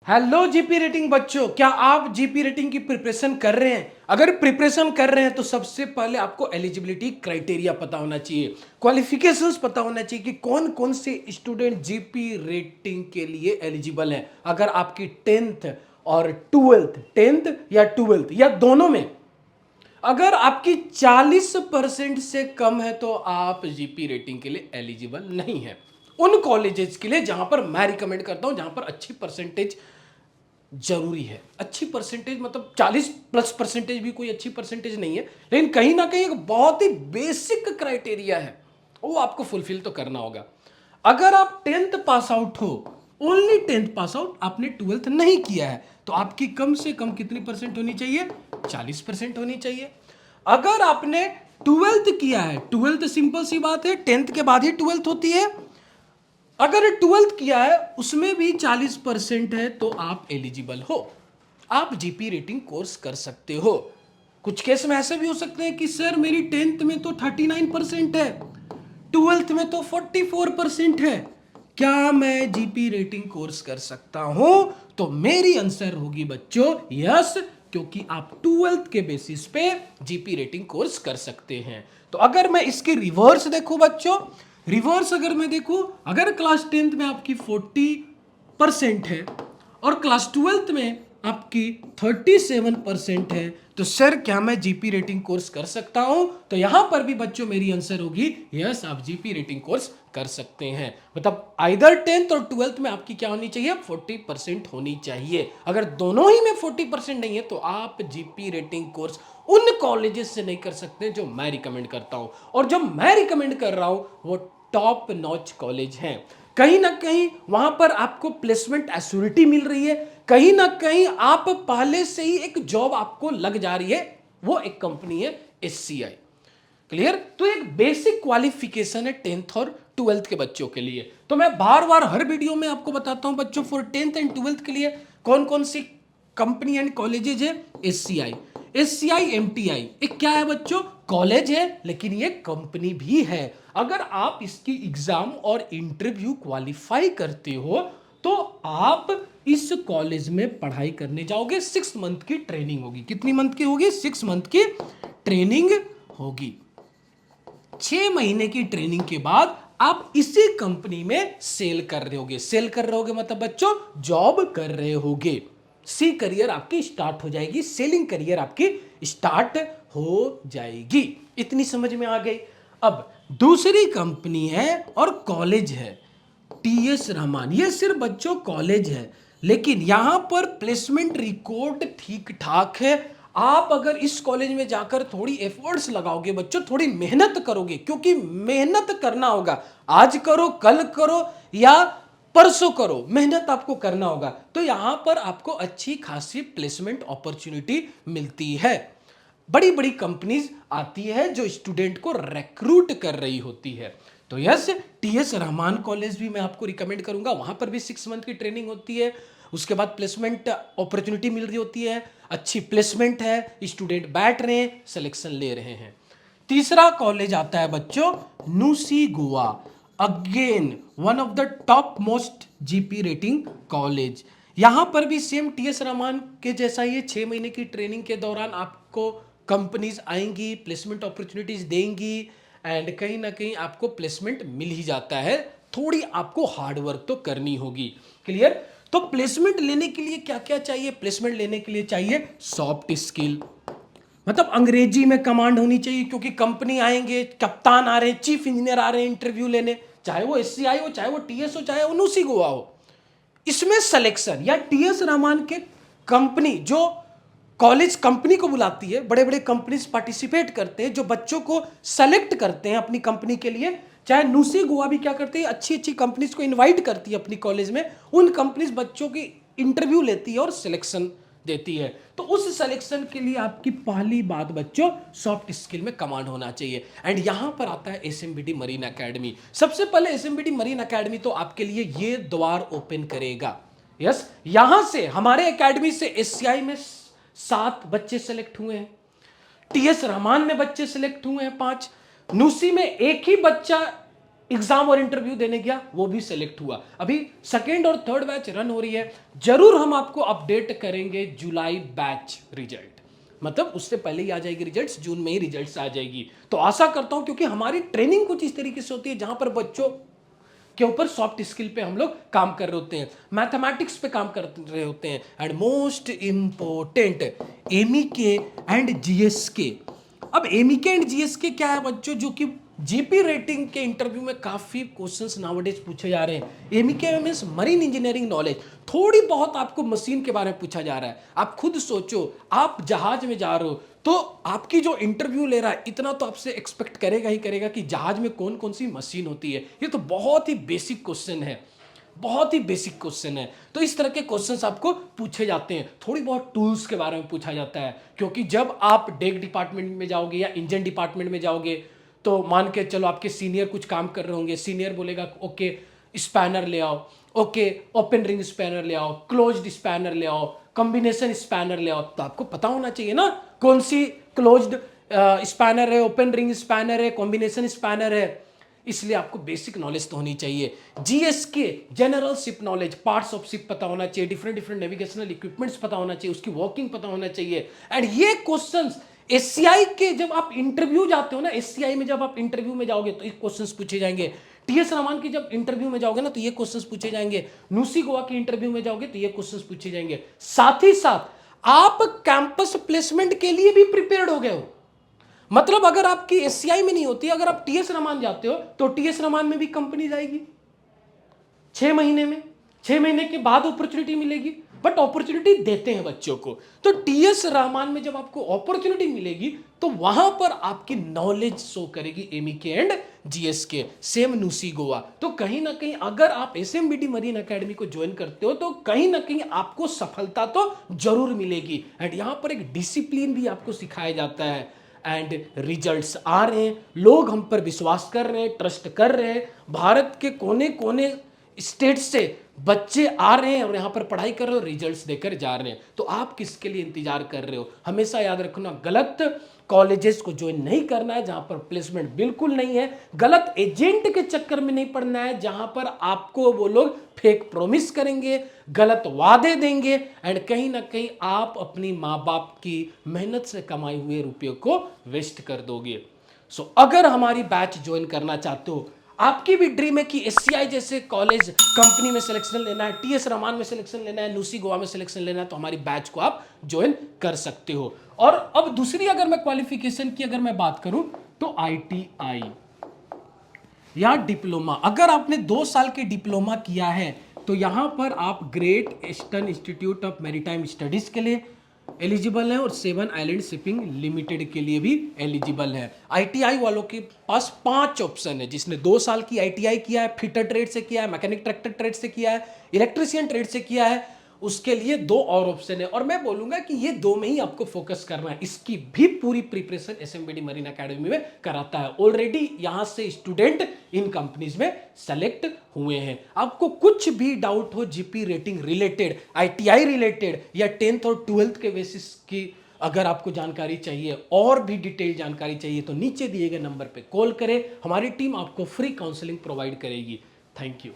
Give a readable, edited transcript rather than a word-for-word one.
Hello GP rating बच्चों, क्या आप जीपी रेटिंग की प्रिपरेशन कर रहे हैं? अगर प्रिपरेशन कर रहे हैं तो सबसे पहले आपको एलिजिबिलिटी क्राइटेरिया पता होना चाहिए, क्वालिफिकेशंस पता होना चाहिए कि कौन कौन से स्टूडेंट जीपी रेटिंग के लिए एलिजिबल हैं। अगर आपकी टेंथ और ट्वेल्थ, टेंथ या ट्वेल्थ या दोनों में अगर आपकी 40% से कम है तो आप जीपी रेटिंग के लिए एलिजिबल नहीं है। उन कॉलेजेस के लिए जहां पर मैं रिकमेंड करता हूं, जहां पर अच्छी परसेंटेज जरूरी है। अच्छी परसेंटेज मतलब 40+ परसेंटेज भी कोई अच्छी परसेंटेज नहीं है, लेकिन कहीं ना कहीं एक बहुत ही बेसिक क्राइटेरिया है, वो आपको फुलफिल तो करना होगा। अगर आप टेंथ पास आउट हो, ओनली टेंथ पास आउट, आपने ट्वेल्थ नहीं किया है, तो आपकी कम से कम कितनी परसेंट होनी चाहिए? 40% होनी चाहिए। अगर आपने ट्वेल्थ किया है, ट्वेल्थ सिंपल सी बात है, टेंथ के बाद ही ट्वेल्थ होती है, अगर ट्वेल्थ किया है उसमें भी 40% है तो आप एलिजिबल हो, आप जीपी रेटिंग कोर्स कर सकते हो। कुछ केस में ऐसे भी हो सकते हैं कि सर मेरी टेंथ में तो 39% है, ट्वेल्थ में तो 44% है, क्या मैं जीपी रेटिंग कोर्स कर सकता हूं? तो मेरी आंसर होगी बच्चों यस, क्योंकि आप ट्वेल्थ के बेसिस पे जीपी रेटिंग कोर्स कर सकते हैं। तो अगर मैं इसके रिवर्स देखूं बच्चों, रिवर्स अगर मैं देखूं, अगर क्लास टेंथ में आपकी 40% है और क्लास ट्वेल्थ में आपकी 37% है, तो सर क्या मैं जीपी रेटिंग कोर्स कर सकता हूं? तो यहां पर भी बच्चों मेरी आंसर होगी यस, आप जीपी रेटिंग कोर्स कर सकते हैं। मतलब आइदर टेंथ और ट्वेल्थ में आपकी क्या होनी चाहिए? 40% होनी चाहिए। अगर दोनों ही में 40% नहीं है तो आप जीपी रेटिंग कोर्स उन कॉलेजेस से नहीं कर सकते जो मैं रिकमेंड करता हूं, और जो मैं रिकमेंड कर रहा हूं वो टॉप नॉच कॉलेज हैं। कहीं ना कहीं वहां पर आपको प्लेसमेंट एश्योरिटी मिल रही है, कहीं ना कहीं आप पहले से ही एक जॉब आपको लग जा रही है, वो एक कंपनी है एससीआई। क्लियर? तो एक बेसिक क्वालिफिकेशन है टेंथ और ट्वेल्थ के बच्चों के लिए। तो मैं बार बार हर वीडियो में आपको बताता हूं बच्चों, फॉर टेंथ एंड ट्वेल्थ के लिए कौन कौन सी कंपनी एंड कॉलेजेज है। एससीआई, एससीआई एमटीआई एक क्या है बच्चों? कॉलेज है, लेकिन ये कंपनी भी है। अगर आप इसकी एग्जाम और इंटरव्यू क्वालिफाई करते हो तो आप इस कॉलेज में पढ़ाई करने जाओगे। 6 मंथ की ट्रेनिंग होगी। कितनी मंथ की होगी? 6 मंथ की ट्रेनिंग होगी। 6 महीने की ट्रेनिंग के बाद आप इसी कंपनी में सेल कर रहे होगे। सेल कर रहे होगे मतलब बच्चों जॉब कर रहे होगे। सी करियर आपकी स्टार्ट हो जाएगी, सेलिंग करियर आपकी स्टार्ट हो जाएगी। इतनी समझ में आ गई। अब दूसरी कंपनी है और कॉलेज है, टीएस रहमान। ये सिर्फ बच्चों कॉलेज है, लेकिन यहां पर प्लेसमेंट रिकॉर्ड ठीक ठाक है। आप अगर इस कॉलेज में जाकर थोड़ी एफर्ट्स लगाओगे बच्चों, थोड़ी मेहनत करोगे, क्योंकि मेहनत करना होगा, आज करो कल करो या परसों करो, मेहनत आपको करना होगा, तो यहां पर आपको अच्छी खासी प्लेसमेंट अपॉर्चुनिटी मिलती है। बड़ी बड़ी कंपनीज आती है जो स्टूडेंट को रिक्रूट कर रही होती है। तो यस, टीएस रहमान कॉलेज भी मैं आपको रिकमेंड करूंगा। वहां पर भी 6 मंथ की ट्रेनिंग होती है, उसके बाद प्लेसमेंट अपॉर्चुनिटी मिल रही होती है, अच्छी प्लेसमेंट है, स्टूडेंट बैठ रहे हैं, सिलेक्शन ले रहे हैं। तीसरा कॉलेज आता है बच्चों नूसी Goa, again one of the top most GP rating college. यहां पर भी सेम टीएस रहमान के जैसा ही 6 महीने की ट्रेनिंग के दौरान आपको कंपनीज आएंगी, प्लेसमेंट अपॉर्चुनिटीज देंगी, एंड कहीं ना कहीं आपको प्लेसमेंट मिल ही जाता है। थोड़ी आपको हार्डवर्क तो करनी होगी। क्लियर? तो प्लेसमेंट लेने के लिए क्या क्या चाहिए? प्लेसमेंट लेने के लिए चाहिए सॉफ्ट स्किल, मतलब अंग्रेजी में कमांड होनी चाहिए, क्योंकि कंपनी आएंगे, कप्तान आ रहे हैं, चीफ इंजीनियर आ रहे हैं इंटरव्यू लेने, चाहे वो एससीआई हो, चाहे वो टीएस हो, चाहे वो नुसी गोवा हो। इसमें सिलेक्शन या टीएस रहमान के कंपनी, जो कॉलेज कंपनी को बुलाती है, बड़े बड़े कंपनीज पार्टिसिपेट करते हैं, जो बच्चों को सेलेक्ट करते हैं अपनी कंपनी के लिए। चाहे नुसी गोवा भी क्या करती है, अच्छी अच्छी कंपनीज को इनवाइट करती है अपनी कॉलेज में, उन कंपनीज बच्चों की इंटरव्यू लेती है और सिलेक्शन देती है। तो उस सिलेक्शन के लिए आपकी पहली बात बच्चों सॉफ्ट स्किल में कमांड होना चाहिए। एंड यहां पर आता है एसएमबीडी मरीन एकेडमी। सबसे पहले एसएमबीडी मरीन एकेडमी तो आपके लिए ये द्वार ओपन करेगा। यस, यहां से हमारे एकेडमी से एससीआई में 7 बच्चे सेलेक्ट हुए हैं, टीएस रहमान में बच्चे सिलेक्ट हुए हैं 5, नुसी में एक ही बच्चा एग्जाम और इंटरव्यू देने गया, वो भी सिलेक्ट हुआ। अभी सेकेंड और थर्ड बैच रन हो रही है, जरूर हम आपको अपडेट करेंगे जुलाई बैच रिजल्ट, मतलब उससे पहले ही आ जाएगी रिजल्ट्स, जून में ही रिजल्ट्स आ जाएगी। तो आशा करता हूं, क्योंकि हमारी ट्रेनिंग कुछ इस तरीके से होती है जहां पर बच्चों के ऊपर सॉफ्ट स्किल पे हम लोग काम कर रहे होते हैं, मैथमेटिक्स पे काम कर रहे होते हैं, and most important MEK and GSK. अब एमईके एंड जीएसके क्या है बच्चों, जो कि जीपी रेटिंग के इंटरव्यू में काफी क्वेश्चंस नाउअडेज पूछे जा रहे हैं। MEK means marine engineering knowledge, थोड़ी बहुत आपको मशीन के बारे में पूछा जा रहा है। आप खुद सोचो, आप जहाज में जा रहे हो तो आपकी जो इंटरव्यू ले रहा है इतना तो आपसे एक्सपेक्ट करेगा ही करेगा कि जहाज में कौन कौन सी मशीन होती है। ये तो बहुत ही बेसिक क्वेश्चन है, बहुत ही बेसिक क्वेश्चन है। तो इस तरह के क्वेश्चंस आपको पूछे जाते हैं। थोड़ी बहुत टूल्स के बारे में पूछा जाता है, क्योंकि जब आप डेक डिपार्टमेंट में जाओगे या इंजन डिपार्टमेंट में जाओगे तो मान के चलो आपके सीनियर कुछ काम कर रहे होंगे, सीनियर बोलेगा ओके स्पैनर ले आओ, ओके ओपन रिंग स्पैनर ले आओ, क्लोज्ड स्पैनर ले आओ, कॉम्बिनेशन स्पैनर ले आओ। तो आपको पता होना चाहिए ना कौन सी क्लोज्ड स्पैनर है, ओपन रिंग स्पैनर है, कॉम्बिनेशन स्पैनर है। इसलिए आपको बेसिक नॉलेज तो होनी चाहिए। GSK general ship knowledge, parts of ship पता होना चाहिए, डिफरेंट डिफरेंट नेविगेशनल इक्विपमेंट्स पता होना चाहिए, उसकी वर्किंग पता होना चाहिए। एंड ये क्वेश्चंस एससीआई के जब आप इंटरव्यू जाते हो ना, एससीआई में जब आप इंटरव्यू में जाओगे तो ये क्वेश्चंस पूछे जाएंगे। टीएस रहमान की जब इंटरव्यू में जाओगे ना तो ये क्वेश्चंस पूछे जाएंगे। न्यूसी गोवा की इंटरव्यू में जाओगे तो ये क्वेश्चंस पूछे जाएंगे। साथ ही साथ आप कैंपस प्लेसमेंट के लिए भी प्रिपेयर्ड हो गए हो। मतलब अगर आपकी एससीआई में नहीं होती, अगर आप टीएस रहमान जाते हो तो टीएस रहमान में भी कंपनी जाएगी 6 महीने में, 6 महीने के बाद अपॉर्चुनिटी मिलेगी, बट अपॉर्चुनिटी देते हैं बच्चों को। तो टीएस रहमान में जब आपको अपॉर्चुनिटी मिलेगी तो वहां पर आपकी नॉलेज शो करेगी MEK and GSK. Same न्यूसी Goa. तो कहीं ना कहीं अगर आप एसएमबीटी मरीन एकेडमी को ज्वाइन करते हो तो कहीं ना कहीं आपको सफलता तो जरूर मिलेगी। एंड यहां पर एक डिसिप्लिन भी आपको सिखाया जाता है। एंड रिजल्ट्स आ रहे हैं, लोग हम पर विश्वास कर रहे हैं, ट्रस्ट कर रहे हैं। भारत के कोने कोने स्टेट से बच्चे आ रहे हैं और यहाँ पर पढ़ाई कर रहे हो, रिजल्ट्स देकर जा रहे हैं। तो आप किसके लिए इंतजार कर रहे हो? हमेशा याद रखना, गलत कॉलेजेस को ज्वाइन नहीं करना है जहां पर प्लेसमेंट बिल्कुल नहीं है। गलत एजेंट के चक्कर में नहीं पड़ना है जहां पर आपको वो लोग फेक प्रॉमिस करेंगे, गलत वादे देंगे, एंड कहीं ना कहीं आप अपनी माँ बाप की मेहनत से कमाए हुए रुपयों को वेस्ट कर दोगे। सो अगर हमारी बैच ज्वाइन करना चाहते हो, आपकी भी ड्रीम है कि एससीआई जैसे कॉलेज कंपनी में सिलेक्शन लेना है, टीएस रहमान में सिलेक्शन लेना है, न्यूसी गोवा में सिलेक्शन लेना है, तो हमारी बैच को आप ज्वाइन कर सकते हो। और अब दूसरी अगर मैं क्वालिफिकेशन की अगर मैं बात करूं तो आईटीआई या डिप्लोमा, अगर आपने 2 साल के डिप्लोमा किया है तो यहां पर आप great eastern institute of maritime studies के लिए एलिजिबल है और 7 आइलैंड शिपिंग लिमिटेड के लिए भी एलिजिबल है। आईटीआई वालों के पास 5 ऑप्शन है। जिसने 2 साल की आईटीआई किया है, फिटर ट्रेड से किया है, मैकेनिक ट्रैक्टर ट्रेड से किया है, इलेक्ट्रीशियन ट्रेड से किया है, उसके लिए 2 और ऑप्शन है। और मैं बोलूंगा कि ये 2 में ही आपको फोकस करना है। इसकी भी पूरी प्रिपरेशन एसएमबीटी मरीन एकेडमी में कराता है। ऑलरेडी यहां से स्टूडेंट इन कंपनीज में सेलेक्ट हुए हैं। आपको कुछ भी डाउट हो GP rating related, ITI related या 10th और 12th के बेसिस की अगर आपको जानकारी चाहिए, और भी डिटेल जानकारी चाहिए, तो नीचे दिए गए नंबर पे कॉल करें। हमारी टीम आपको फ्री काउंसलिंग प्रोवाइड करेगी। Thank you.